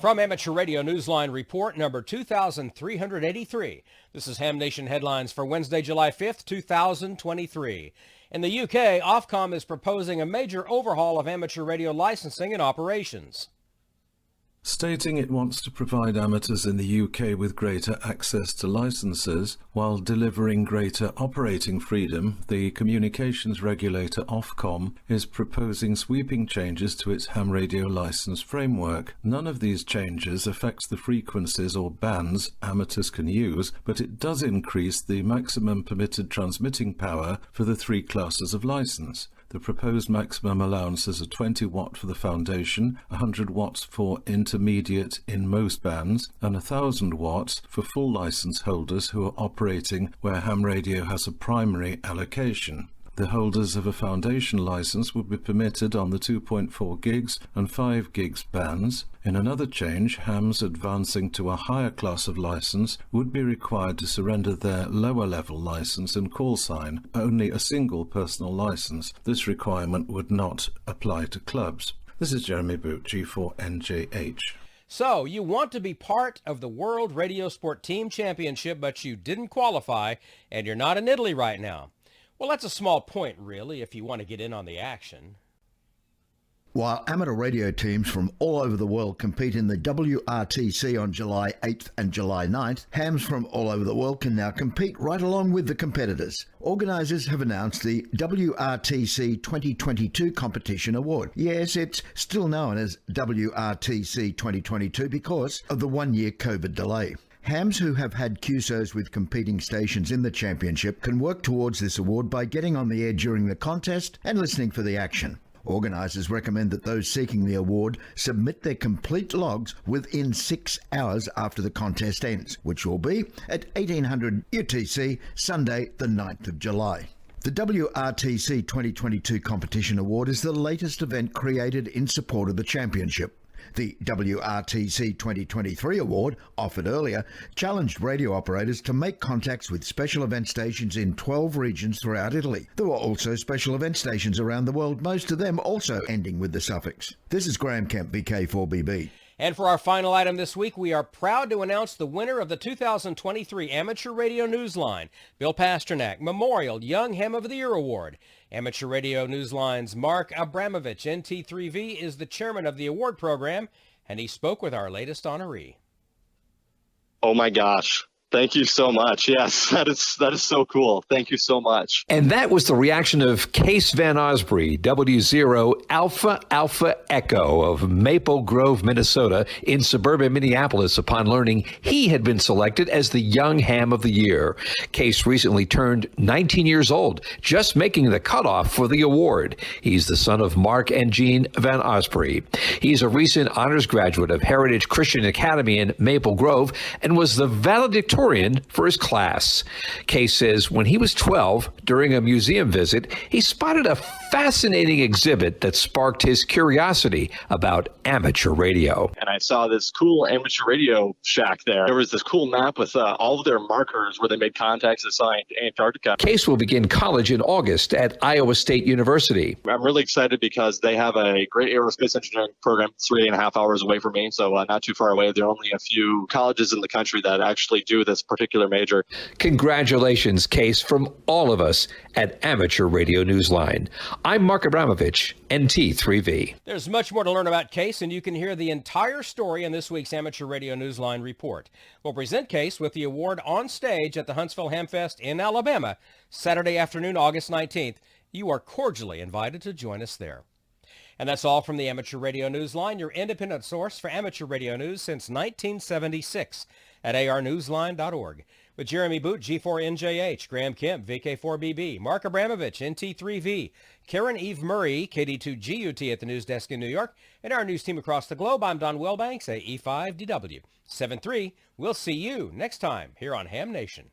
From Amateur Radio Newsline Report number 2383. This is Ham Nation Headlines for Wednesday, July 5th, 2023. In the UK, Ofcom is proposing a major overhaul of amateur radio licensing and operations. Stating it wants to provide amateurs in the UK with greater access to licenses while delivering greater operating freedom, the communications regulator Ofcom is proposing sweeping changes to its ham radio license framework. None of these changes affects the frequencies or bands amateurs can use, but it does increase the maximum permitted transmitting power for the three classes of license. The proposed maximum allowances are 20 watt for the foundation, 100 watts for intermediate in most bands, and 1,000 watts for full license holders who are operating where ham radio has a primary allocation. The holders of a foundation license would be permitted on the 2.4 gigs and 5 gigs bands. In another change, hams advancing to a higher class of license would be required to surrender their lower level license and call sign, only a single personal license. This requirement would not apply to clubs. This is Jeremy Boot, G4NJH. So, you want to be part of the World Radio Sport Team Championship, but you didn't qualify, and you're not in Italy right now. Well, that's a small point, really, if you want to get in on the action. While amateur radio teams from all over the world compete in the WRTC on July 8th and July 9th, hams from all over the world can now compete right along with the competitors. Organisers have announced the WRTC 2022 Competition Award. Yes, it's still known as WRTC 2022 because of the one-year COVID delay. Hams who have had QSOs with competing stations in the championship can work towards this award by getting on the air during the contest and listening for the action. Organisers recommend that those seeking the award submit their complete logs within 6 hours after the contest ends, which will be at 1800 UTC, Sunday the 9th of July. The WRTC 2022 Competition Award is the latest event created in support of the championship. The WRTC 2023 award, offered earlier, challenged radio operators to make contacts with special event stations in 12 regions throughout Italy. There were also special event stations around the world, most of them also ending with the suffix. This is Graham Kemp, VK4BB. And for our final item this week, we are proud to announce the winner of the 2023 Amateur Radio Newsline, Bill Pasternak Memorial Young Ham of the Year Award. Amateur Radio Newsline's Mark Abramovich, NT3V, is the chairman of the award program, and he spoke with our latest honoree. Oh my gosh. Thank you so much. Yes, that is so cool. Thank you so much. And that was the reaction of Case Van Osprey, W0 Alpha Alpha Echo of Maple Grove, Minnesota, in suburban Minneapolis upon learning he had been selected as the Young Ham of the Year. Case recently turned 19 years old, just making the cutoff for the award. He's the son of Mark and Jean Van Osprey. He's a recent honors graduate of Heritage Christian Academy in Maple Grove and was the valedictorian for his class. Case says when he was 12, during a museum visit, he spotted a fascinating exhibit that sparked his curiosity about amateur radio. And I saw this cool amateur radio shack there. There was this cool map with all of their markers where they made contacts assigned to Antarctica. Case will begin college in August at Iowa State University. I'm really excited because they have a great aerospace engineering program 3.5 hours away from me, so not too far away. There are only a few colleges in the country that actually do this particular major. Congratulations, Case, from all of us at Amateur Radio Newsline. I'm Mark Abramovich, NT3V. There's much more to learn about Case, and you can hear the entire story in this week's Amateur Radio Newsline report. We'll present Case with the award on stage at the Huntsville Hamfest in Alabama, Saturday afternoon, August 19th. You are cordially invited to join us there. And that's all from the Amateur Radio Newsline, your independent source for amateur radio news since 1976 at arnewsline.org. With Jeremy Boot, G4NJH, Graham Kemp, VK4BB, Mark Abramovich, NT3V, Karen Eve Murray, KD2GUT at the news desk in New York, and our news team across the globe, I'm Don Wilbanks, AE5DW. 7-3, we'll see you next time here on Ham Nation.